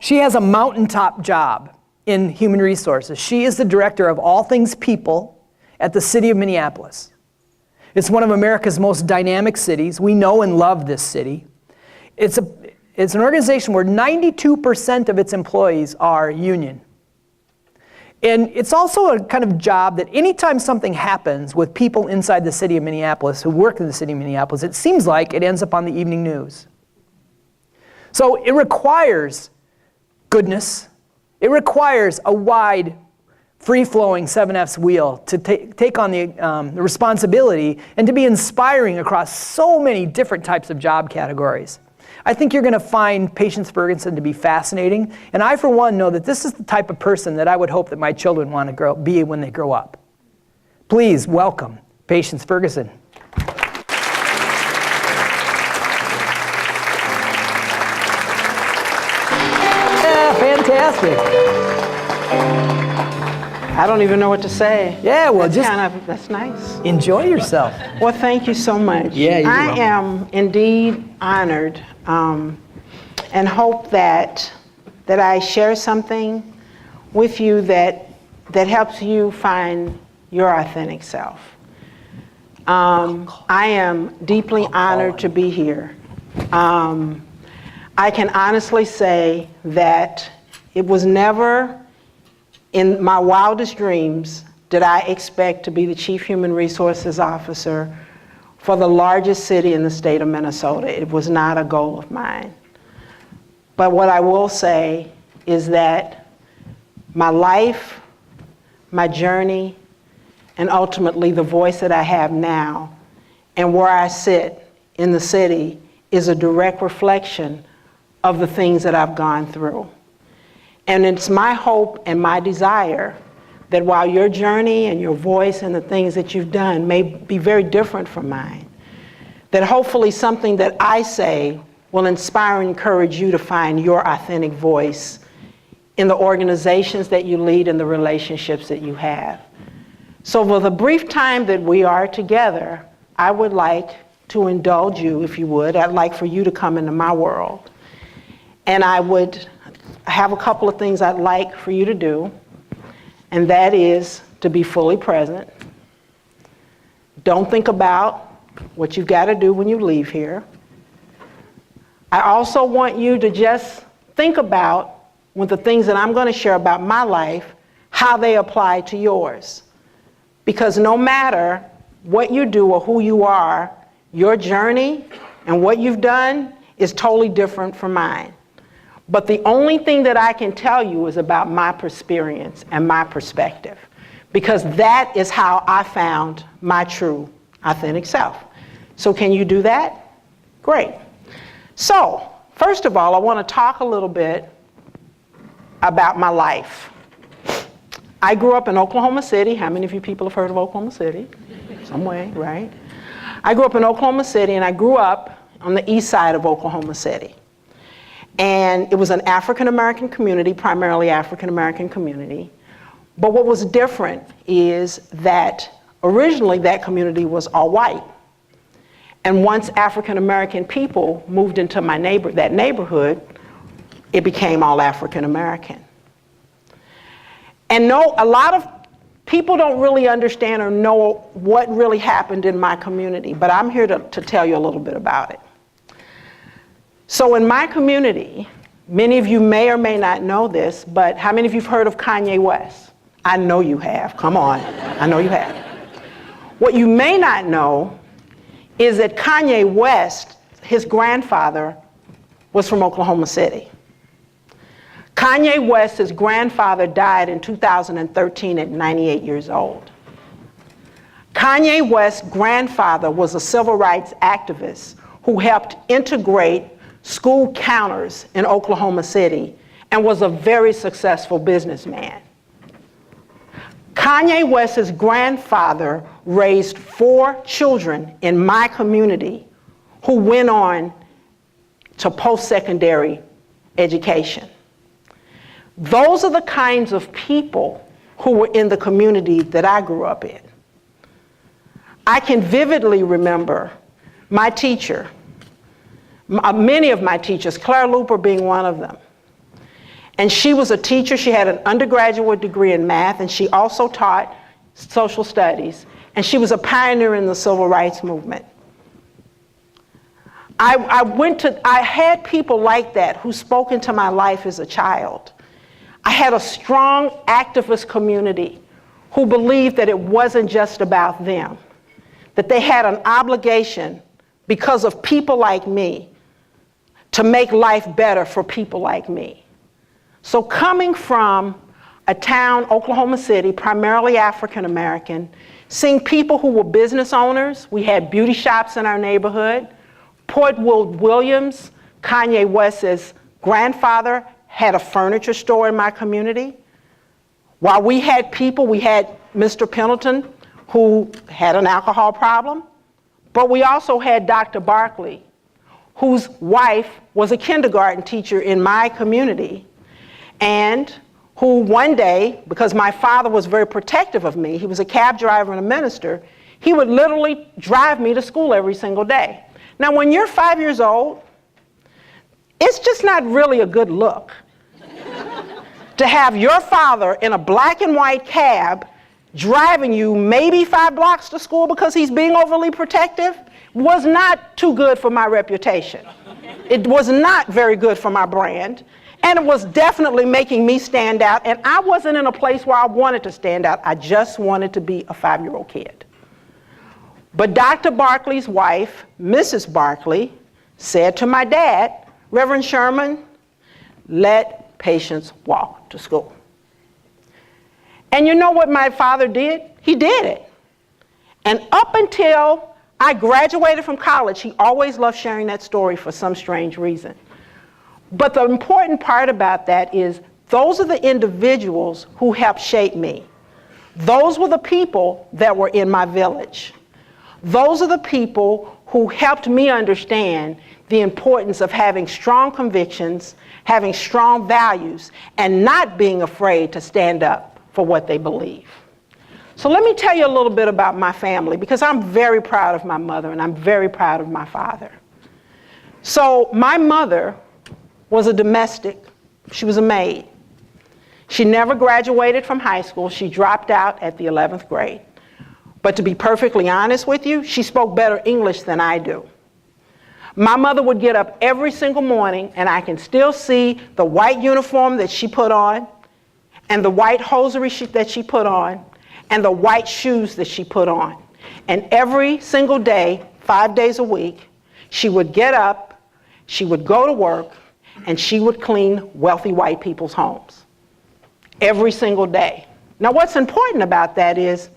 She has a mountaintop job in human resources. She is the director of all things people at the city of Minneapolis. It's one of America's most dynamic cities. We know and love this city. It's an organization where 92% of its employees are union. And it's also a kind of job that anytime something happens with people inside the city of Minneapolis who work in the city of Minneapolis, it seems like it ends up on the evening news. So it requires goodness. It requires a wide, free-flowing 7F's wheel to take on the responsibility and to be inspiring across so many different types of job categories. I think you're going to find Patience Ferguson to be fascinating, and I, for one, know that this is the type of person that I would hope that my children want to be when they grow up. Please welcome Patience Ferguson. Yeah, fantastic. I don't even know what to say. Yeah, well, that's nice. Enjoy yourself. Well, thank you so much. Yeah, you're welcome. I am indeed honored and hope that I share something with you that helps you find your authentic self. I am deeply honored to be here. I can honestly say that it was never in my wildest dreams did I expect to be the Chief Human Resources Officer for the largest city in the state of Minnesota. It was not a goal of mine. But what I will say is that my life, my journey, and ultimately the voice that I have now and where I sit in the city is a direct reflection of the things that I've gone through. And it's my hope and my desire that while your journey and your voice and the things that you've done may be very different from mine, that hopefully something that I say will inspire and encourage you to find your authentic voice in the organizations that you lead and the relationships that you have. So for the brief time that we are together, I would like to indulge you, if you would. I'd like for you to come into my world. And I would have a couple of things I'd like for you to do, and that is to be fully present. Don't think about what you've got to do when you leave here. I also want you to just think about, with the things that I'm going to share about my life, how they apply to yours. Because no matter what you do or who you are, your journey and what you've done is totally different from mine. But the only thing that I can tell you is about my experience and my perspective, because that is how I found my true, authentic self. So can you do that? Great. So, first of all, I want to talk a little bit about my life. I grew up in Oklahoma City. How many of you people have heard of Oklahoma City? Some way, right? I grew up in Oklahoma City, and I grew up on the east side of Oklahoma City. And it was an African-American community, primarily African-American community. But what was different is that originally that community was all white. And once African-American people moved into that neighborhood, it became all African-American. And a lot of people don't really understand or know what really happened in my community, but I'm here to tell you a little bit about it. So in my community, many of you may or may not know this, but how many of you have heard of Kanye West? I know you have. Come on. I know you have. What you may not know is that Kanye West, his grandfather, was from Oklahoma City. Kanye West's grandfather died in 2013 at 98 years old. Kanye West's grandfather was a civil rights activist who helped integrate school counters in Oklahoma City and was a very successful businessman. Kanye West's grandfather raised 4 children in my community who went on to post-secondary education. Those are the kinds of people who were in the community that I grew up in. I can vividly remember my teacher, many of my teachers, Claire Looper being one of them. And she was a teacher. She had an undergraduate degree in math, and she also taught social studies. And she was a pioneer in the civil rights movement. I had people like that who spoke into my life as a child. I had a strong activist community who believed that it wasn't just about them, that they had an obligation because of people like me to make life better for people like me. So coming from a town, Oklahoma City, primarily African American, seeing people who were business owners, we had beauty shops in our neighborhood. Portwood Williams, Kanye West's grandfather, had a furniture store in my community. While we had people, we had Mr. Pendleton, who had an alcohol problem, but we also had Dr. Barkley, whose wife was a kindergarten teacher in my community, and who one day, because my father was very protective of me, he was a cab driver and a minister, he would literally drive me to school every single day. Now, when you're 5 years old, it's just not really a good look to have your father in a black and white cab driving you maybe 5 blocks to school because he's being overly protective. Was not too good for my reputation. It was not very good for my brand. And it was definitely making me stand out, and I wasn't in a place where I wanted to stand out. I just wanted to be a 5-year-old kid. But Dr. Barkley's wife, Mrs. Barkley, said to my dad, Reverend Sherman, let patients walk to school. And you know what my father did? He did it. And up until I graduated from college, he always loved sharing that story for some strange reason. But the important part about that is those are the individuals who helped shape me. Those were the people that were in my village. Those are the people who helped me understand the importance of having strong convictions, having strong values, and not being afraid to stand up for what they believe. So let me tell you a little bit about my family, because I'm very proud of my mother and I'm very proud of my father. So my mother was a domestic. She was a maid. She never graduated from high school. She dropped out at the 11th grade. But to be perfectly honest with you, she spoke better English than I do. My mother would get up every single morning, and I can still see the white uniform that she put on, and the white hosiery that she put on, and the white shoes that she put on. And every single day, 5 days a week, she would get up, she would go to work, and she would clean wealthy white people's homes. Every single day. Now what's important about that is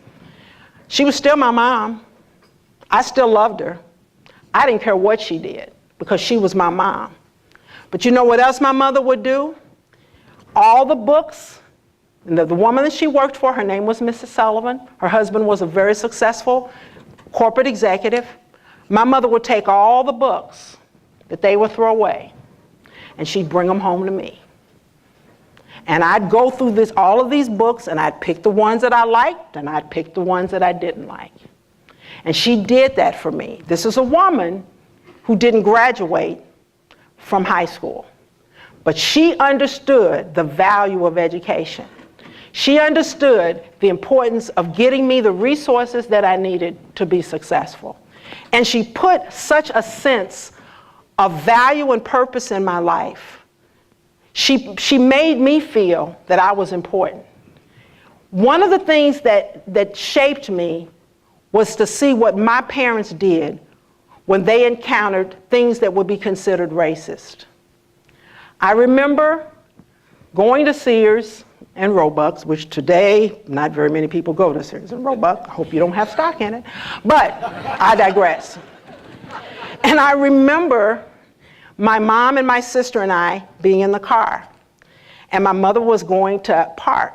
she was still my mom. I still loved her. I didn't care what she did because she was my mom. But you know what else my mother would do? All the books, and the woman that she worked for, her name was Mrs. Sullivan. Her husband was a very successful corporate executive. My mother would take all the books that they would throw away, and she'd bring them home to me. And I'd go through all of these books, and I'd pick the ones that I liked, and I'd pick the ones that I didn't like. And she did that for me. This is a woman who didn't graduate from high school, but she understood the value of education. She understood the importance of getting me the resources that I needed to be successful. And she put such a sense of value and purpose in my life. She made me feel that I was important. One of the things that shaped me was to see what my parents did when they encountered things that would be considered racist. I remember going to Sears and Roebuck's, which today, not very many people go to Sears and Roebuck. I hope you don't have stock in it. But I digress. And I remember my mom and my sister and I being in the car. And my mother was going to park.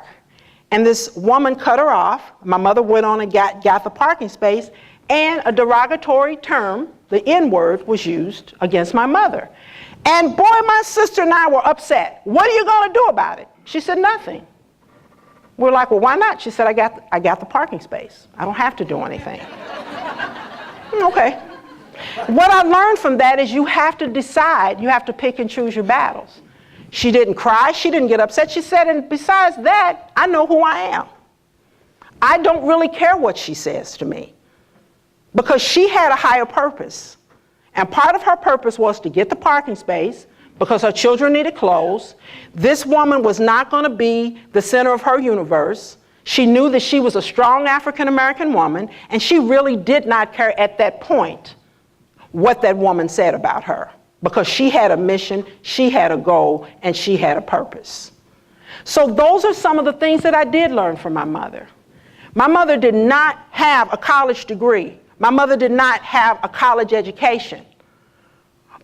And this woman cut her off. My mother went on and got the parking space. And a derogatory term, the N-word, was used against my mother. And boy, my sister and I were upset. What are you going to do about it? She said, nothing. We're like, well, why not? She said, I got the parking space. I don't have to do anything. Okay. What I learned from that is you have to decide, you have to pick and choose your battles. She didn't cry. She didn't get upset. She said, and besides that, I know who I am. I don't really care what she says to me, because she had a higher purpose. And part of her purpose was to get the parking space because her children needed clothes. This woman was not going to be the center of her universe. She knew that she was a strong African-American woman, and she really did not care at that point what that woman said about her, because she had a mission, she had a goal, and she had a purpose. So those are some of the things that I did learn from my mother. My mother did not have a college degree. My mother did not have a college education.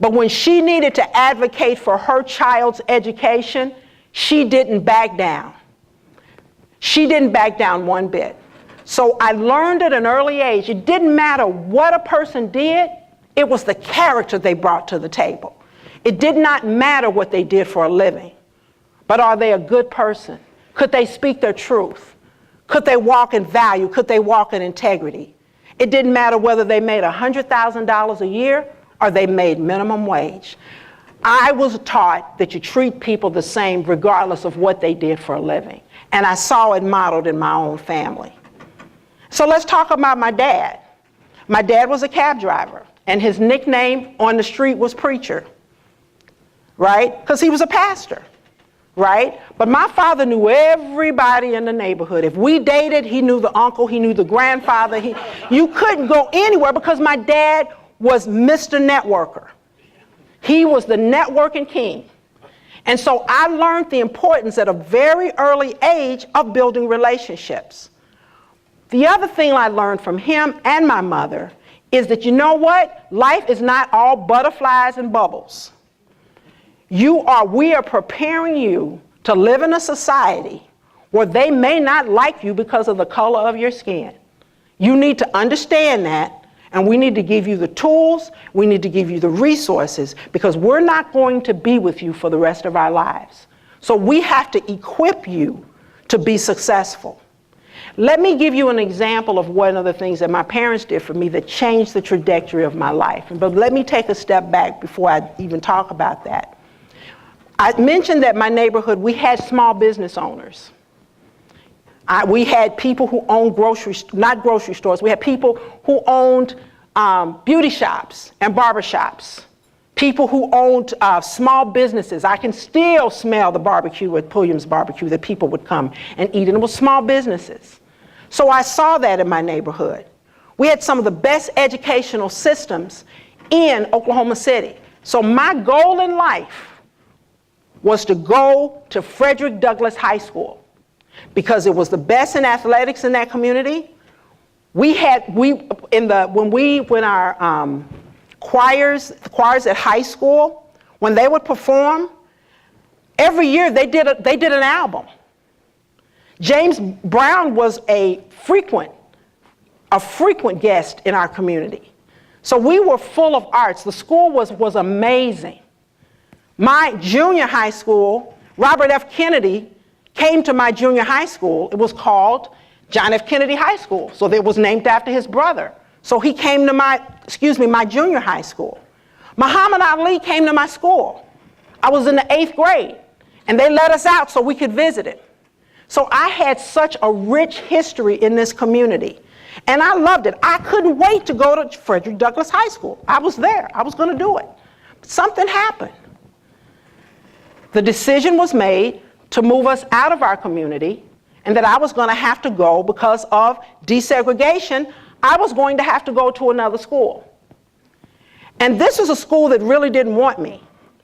But when she needed to advocate for her child's education, she didn't back down. She didn't back down one bit. So I learned at an early age, it didn't matter what a person did, it was the character they brought to the table. It did not matter what they did for a living, but are they a good person? Could they speak their truth? Could they walk in value? Could they walk in integrity? It didn't matter whether they made $100,000 a year or they made minimum wage. I was taught that you treat people the same regardless of what they did for a living. And I saw it modeled in my own family. So let's talk about my dad. My dad was a cab driver, and his nickname on the street was Preacher, right? Because he was a pastor, right? But my father knew everybody in the neighborhood. If we dated, he knew the uncle, he knew the grandfather. You couldn't go anywhere because my dad was Mr. Networker. He was the networking king. And so I learned the importance at a very early age of building relationships. The other thing I learned from him and my mother is that, you know what? Life is not all butterflies and bubbles. We are preparing you to live in a society where they may not like you because of the color of your skin. You need to understand that, and we need to give you the tools, we need to give you the resources, because we're not going to be with you for the rest of our lives. So we have to equip you to be successful. Let me give you an example of one of the things that my parents did for me that changed the trajectory of my life. But let me take a step back before I even talk about that. I mentioned that my neighborhood, we had small business owners. We had people who owned not grocery stores, we had people who owned beauty shops and barber shops. People who owned small businesses. I can still smell the barbecue at Pulliam's Barbecue that people would come and eat, and it was small businesses. So I saw that in my neighborhood. We had some of the best educational systems in Oklahoma City. So my goal in life was to go to Frederick Douglass High School because it was the best in athletics in that community. When our choirs at high school, when they would perform, every year they did an album. James Brown was a frequent guest in our community. So we were full of arts. The school was amazing. My junior high school, Robert F. Kennedy came to my junior high school. It was called John F. Kennedy High School. So it was named after his brother. So he came to my junior high school. Muhammad Ali came to my school. I was in the 8th grade, and they let us out so we could visit it. So I had such a rich history in this community, and I loved it. I couldn't wait to go to Frederick Douglass High School. I was there. I was going to do it. But something happened. The decision was made to move us out of our community, and that I was going to have to go because of desegregation. I was going to have to go to another school. And this is a school that really didn't want me.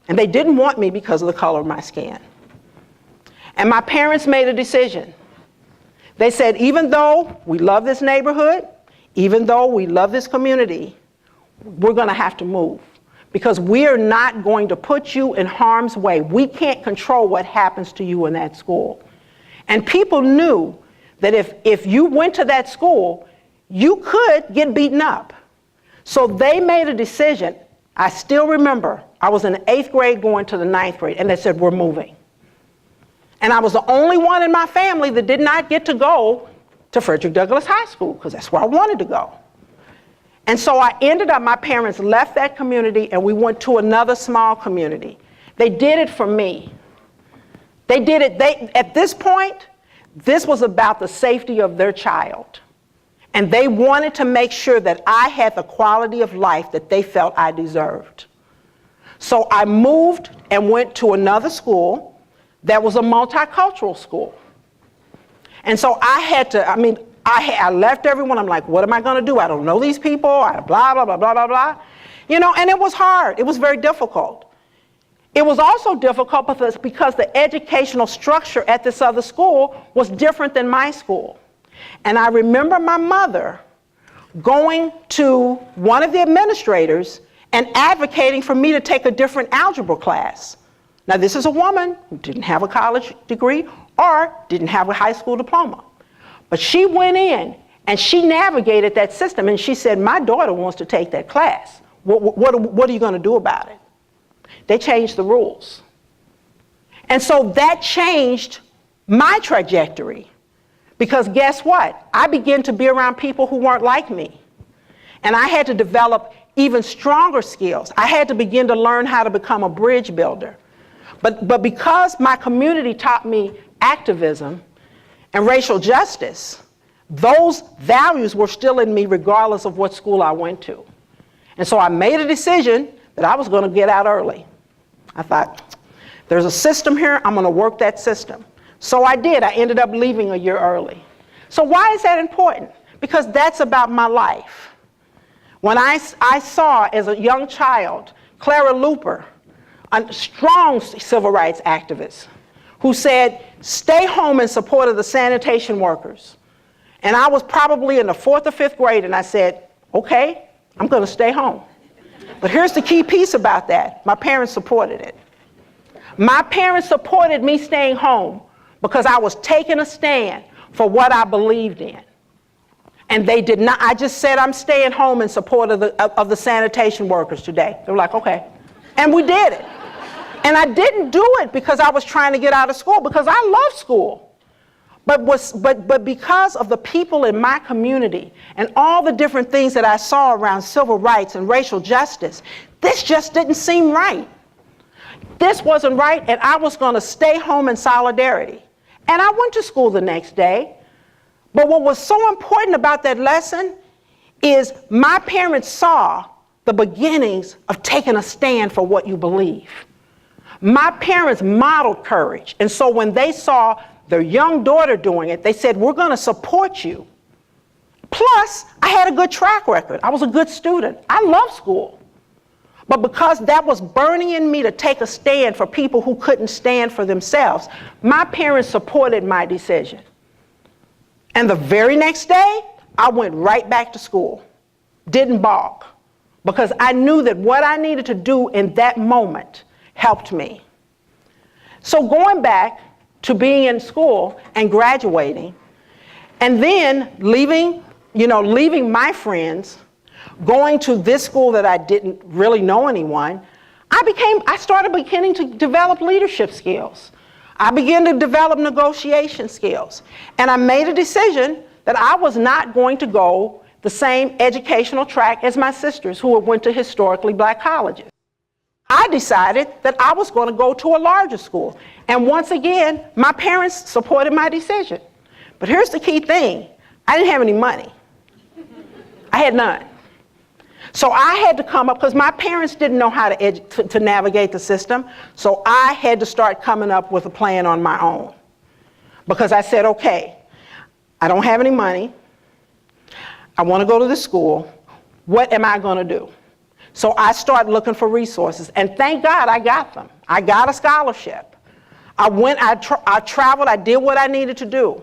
And they didn't want me because of the color of my skin. And my parents made a decision. They said, even though we love this neighborhood, even though we love this community, we're going to have to move. Because we are not going to put you in harm's way. We can't control what happens to you in that school. And people knew that if you went to that school, you could get beaten up. So they made a decision. I still remember, I was in the 8th grade going to the 9th grade, and they said, we're moving. And I was the only one in my family that did not get to go to Frederick Douglass High School, because that's where I wanted to go. And so my parents left that community, and we went to another small community. They did it for me. They did it, at this point, this was about the safety of their child. And they wanted to make sure that I had the quality of life that they felt I deserved. So I moved and went to another school that was a multicultural school. And so I had to, I left everyone. I'm like, what am I going to do? I don't know these people. Blah, blah, blah, blah, blah, blah. You know, and it was hard. It was very difficult. It was also difficult because the educational structure at this other school was different than my school. And I remember my mother going to one of the administrators and advocating for me to take a different algebra class. Now, this is a woman who didn't have a college degree or didn't have a high school diploma. But she went in and she navigated that system, and she said, my daughter wants to take that class. What are you going to do about it? They changed the rules. And so that changed my trajectory. Because guess what? I began to be around people who weren't like me. And I had to develop even stronger skills. I had to begin to learn how to become a bridge builder. But because my community taught me activism and racial justice, those values were still in me regardless of what school I went to. And so I made a decision that I was going to get out early. I thought, there's a system here, I'm going to work that system. So I did. I ended up leaving a year early. So why is that important? Because that's about my life. When I saw as a young child, Clara Luper, a strong civil rights activist, who said, stay home in support of the sanitation workers. And I was probably in the 4th or 5th grade, and I said, okay, I'm going to stay home. But here's the key piece about that. My parents supported it. My parents supported me staying home because I was taking a stand for what I believed in. And they did not. I just said, I'm staying home in support of the sanitation workers today. They were like, okay. And we did it. And I didn't do it because I was trying to get out of school, because I love school. But because of the people in my community and all the different things that I saw around civil rights and racial justice, this just didn't seem right. This wasn't right, and I was going to stay home in solidarity. And I went to school the next day. But what was so important about that lesson is my parents saw the beginnings of taking a stand for what you believe. My parents modeled courage. And so when they saw their young daughter doing it, they said, we're going to support you. Plus, I had a good track record. I was a good student. I love school. But because that was burning in me to take a stand for people who couldn't stand for themselves, my parents supported my decision. And the very next day, I went right back to school. Didn't balk. Because I knew that what I needed to do in that moment helped me. So going back to being in school and graduating, and then leaving my friends, going to this school that I didn't really know anyone, I started beginning to develop leadership skills. I began to develop negotiation skills. And I made a decision that I was not going to go the same educational track as my sisters who went to historically black colleges. I decided that I was going to go to a larger school. And once again, my parents supported my decision. But here's the key thing. I didn't have any money. I had none. So I had to come up, because my parents didn't know how to navigate the system, so I had to start coming up with a plan on my own. Because I said, okay, I don't have any money. I want to go to this school. What am I going to do? So I started looking for resources, and thank God I got them. I got a scholarship. I traveled, I did what I needed to do.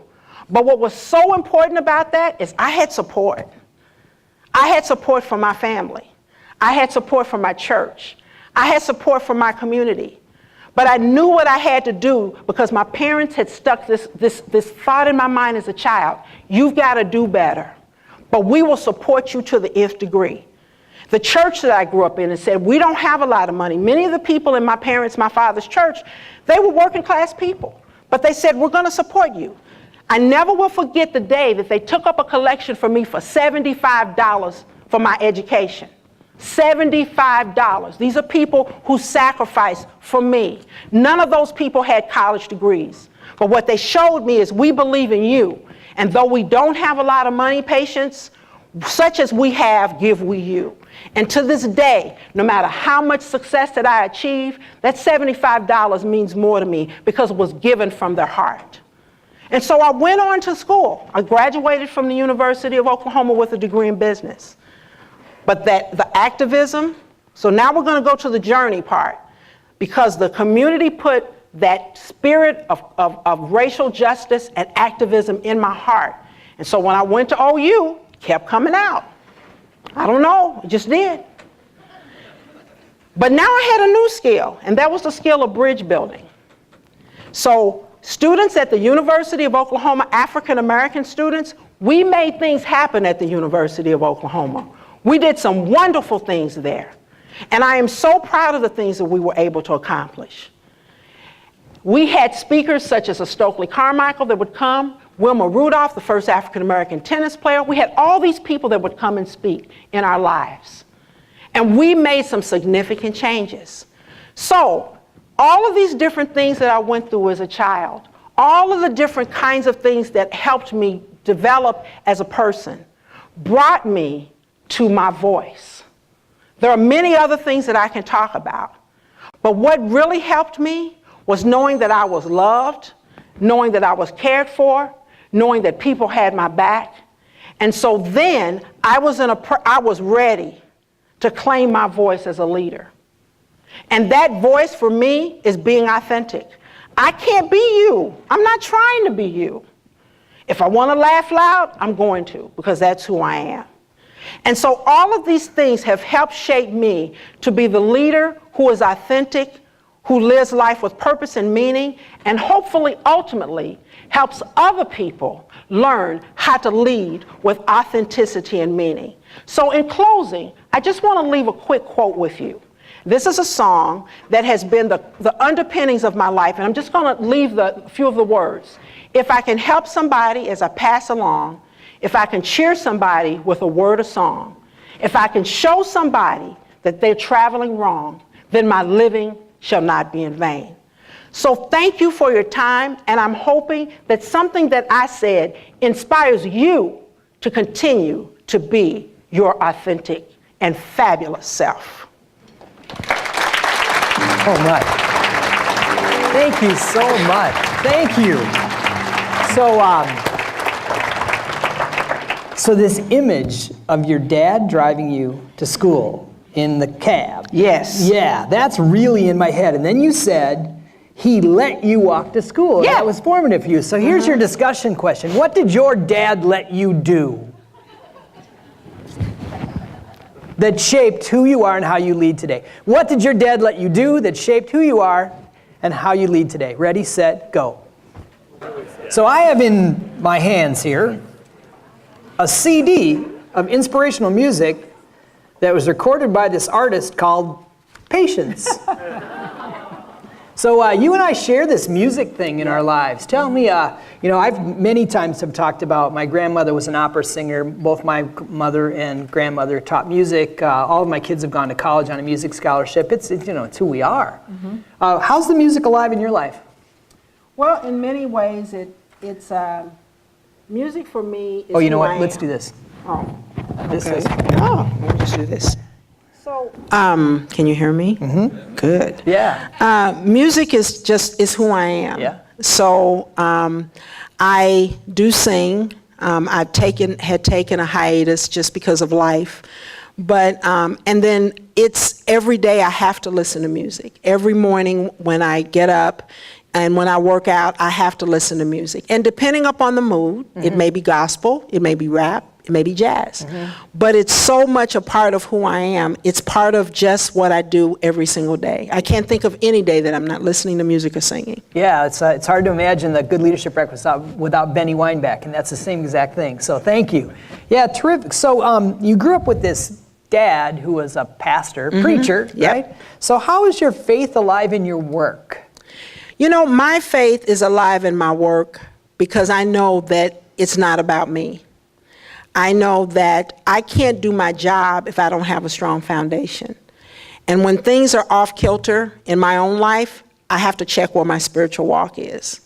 But what was so important about that is I had support. I had support from my family. I had support from my church. I had support from my community. But I knew what I had to do, because my parents had stuck this thought in my mind as a child. You've got to do better. But we will support you to the nth degree. The church that I grew up in and said, we don't have a lot of money. Many of the people in my father's church, they were working class people. But they said, we're going to support you. I never will forget the day that they took up a collection for me for $75 for my education. $75. These are people who sacrificed for me. None of those people had college degrees. But what they showed me is we believe in you. And though we don't have a lot of money, patients, such as we have, give we you. And to this day, no matter how much success that I achieve, that $75 means more to me because it was given from their heart. And so I went on to school. I graduated from the University of Oklahoma with a degree in business. But the activism, so now we're going to go to the journey part, because the community put that spirit of racial justice and activism in my heart. And so when I went to OU, it kept coming out. I don't know, it just did. But now I had a new skill, and that was the skill of bridge building. So students at the University of Oklahoma, African American students, we made things happen at the University of Oklahoma. We did some wonderful things there. And I am so proud of the things that we were able to accomplish. We had speakers such as a Stokely Carmichael that would come, Wilma Rudolph, the first African-American tennis player. We had all these people that would come and speak in our lives. And we made some significant changes. So all of these different things that I went through as a child, all of the different kinds of things that helped me develop as a person, brought me to my voice. There are many other things that I can talk about. But what really helped me was knowing that I was loved, knowing that I was cared for, knowing that people had my back. And so then I was ready to claim my voice as a leader. And that voice for me is being authentic. I can't be you. I'm not trying to be you. If I want to laugh loud, I'm going to, because that's who I am. And so all of these things have helped shape me to be the leader who is authentic, who lives life with purpose and meaning, and hopefully, ultimately, helps other people learn how to lead with authenticity and meaning. So in closing, I just want to leave a quick quote with you. This is a song that has been the underpinnings of my life, and I'm just going to leave a few of the words. If I can help somebody as I pass along, if I can cheer somebody with a word of song, if I can show somebody that they're traveling wrong, then my living shall not be in vain. So thank you for your time, and I'm hoping that something that I said inspires you to continue to be your authentic and fabulous self. Oh my. Thank you so much. Thank you. So this image of your dad driving you to school in the cab. Yes. Yeah, that's really in my head. And then you said he let you walk to school. Yeah. That was formative for you. So here's your discussion question. What did your dad let you do that shaped who you are and how you lead today? What did your dad let you do that shaped who you are and how you lead today? Ready, set, go. So I have in my hands here a CD of inspirational music that was recorded by this artist called Patience. So you and I share this music thing in our lives. Tell me, I've many times have talked about my grandmother was an opera singer. Both my mother and grandmother taught music. All of my kids have gone to college on a music scholarship. It's who we are. Mm-hmm. How's the music alive in your life? Well, in many ways, it's music for me is Oh, you know who what? I Let's am. do this. Oh, This okay. is. Let me just do this. So, can you hear me? Mm-hmm. Good. Yeah. Music is who I am. Yeah. So, I do sing. I've had taken a hiatus just because of life. But, and then it's every day I have to listen to music. Every morning when I get up and when I work out, I have to listen to music. And depending upon the mood, it may be gospel, it may be rap, it may be jazz. But it's so much a part of who I am. It's part of just what I do every single day. I can't think of any day that I'm not listening to music or singing. Yeah, it's hard to imagine the Good Leadership Breakfast without Benny Weinbach, and that's the same exact thing. So thank you. Yeah, terrific. So you grew up with this dad who was a pastor, preacher, right? So how is your faith alive in your work? You know, my faith is alive in my work because I know that it's not about me. I know that I can't do my job if I don't have a strong foundation. And when things are off kilter in my own life, I have to check where my spiritual walk is.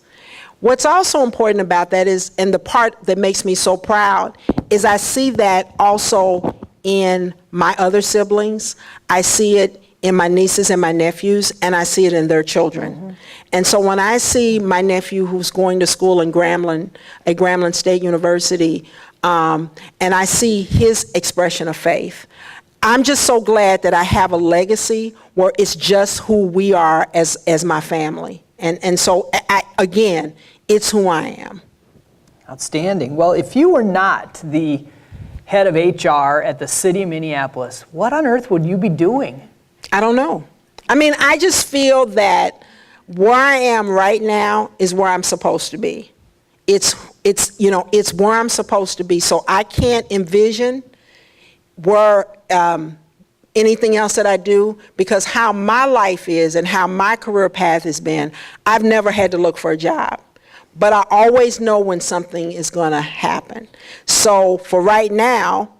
What's also important about that is, and the part that makes me so proud, is I see that also in my other siblings. I see it in my nieces and my nephews, and I see it in their children. Mm-hmm. And so when I see my nephew who's going to school in Grambling, at Grambling State University, and I see his expression of faith, I'm just so glad that I have a legacy where it's just who we are as my family. And so, again, it's who I am. Outstanding. Well, if you were not the head of HR at the city of Minneapolis, what on earth would you be doing? I don't know. I mean, I just feel that where I am right now is where I'm supposed to be. It's where I'm supposed to be. So I can't envision where anything else that I do, because how my life is and how my career path has been, I've never had to look for a job. But I always know when something is going to happen. So for right now,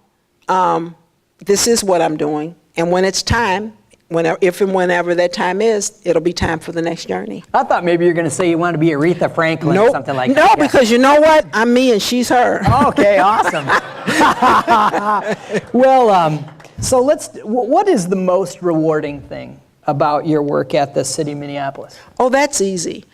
this is what I'm doing. And when it's time, if and whenever that time is, it'll be time for the next journey. I thought maybe you were going to say you wanted to be Aretha Franklin or something like that. No, because you know what? I'm me and she's her. Okay, awesome. Well, so what is the most rewarding thing about your work at the city of Minneapolis? Oh, that's easy.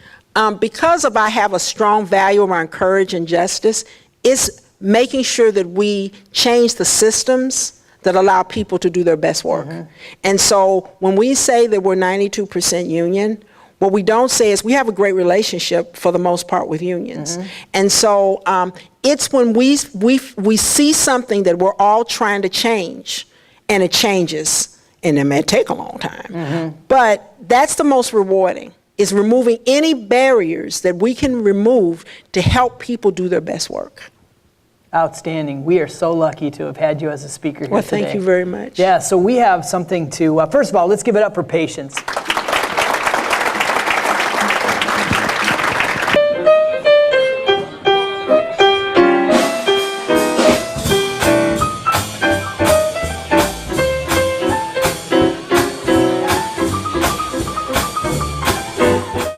Because I have a strong value around courage and justice, it's making sure that we change the systems that allow people to do their best work. Mm-hmm. And so when we say that we're 92% union, what we don't say is we have a great relationship for the most part with unions. Mm-hmm. And so it's when we see something that we're all trying to change, and it changes, and it may take a long time. Mm-hmm. But that's the most rewarding, is removing any barriers that we can remove to help people do their best work. Outstanding. We are so lucky to have had you as a speaker here today. Well, thank you very much. Yeah, so we have something to, first of all, let's give it up for Patience.